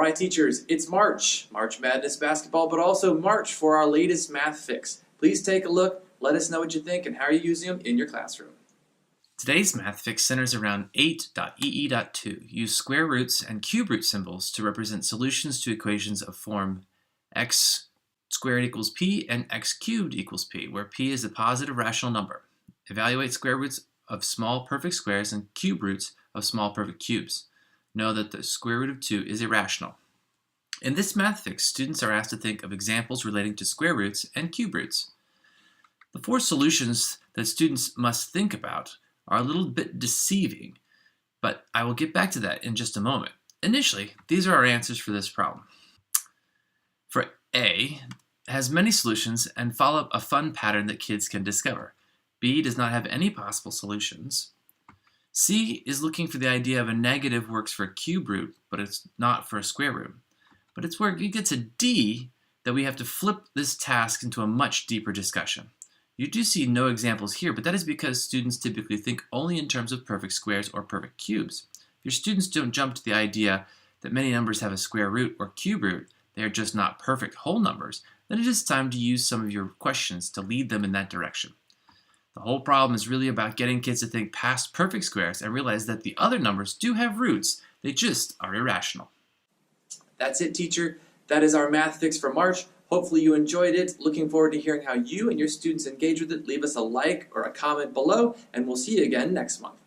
Alright teachers, it's March Madness basketball, but also March for our latest math fix. Please take a look, let us know what you think and how you're using them in your classroom. Today's math fix centers around 8.ee.2. Use square roots and cube root symbols to represent solutions to equations of form x squared equals p and x cubed equals p, where p is a positive rational number. Evaluate square roots of small perfect squares and cube roots of small perfect cubes. Know that the square root of 2 is irrational. In this math fix, students are asked to think of examples relating to square roots and cube roots. The 4 solutions that students must think about are a little bit deceiving, but I will get back to that in just a moment. Initially, these are our answers for this problem. For A, it has many solutions and follow a fun pattern that kids can discover. B does not have any possible solutions. C is looking for the idea of a negative works for a cube root, but it's not for a square root. But it's where it gets a D that we have to flip this task into a much deeper discussion. You do see no examples here, but that is because students typically think only in terms of perfect squares or perfect cubes. If your students don't jump to the idea that many numbers have a square root or cube root, they are just not perfect whole numbers, then it is time to use some of your questions to lead them in that direction. The whole problem is really about getting kids to think past perfect squares and realize that the other numbers do have roots, they just are irrational. That's it, teacher. That is our math fix for March. Hopefully you enjoyed it. Looking forward to hearing how you and your students engage with it. Leave us a like or a comment below, and we'll see you again next month.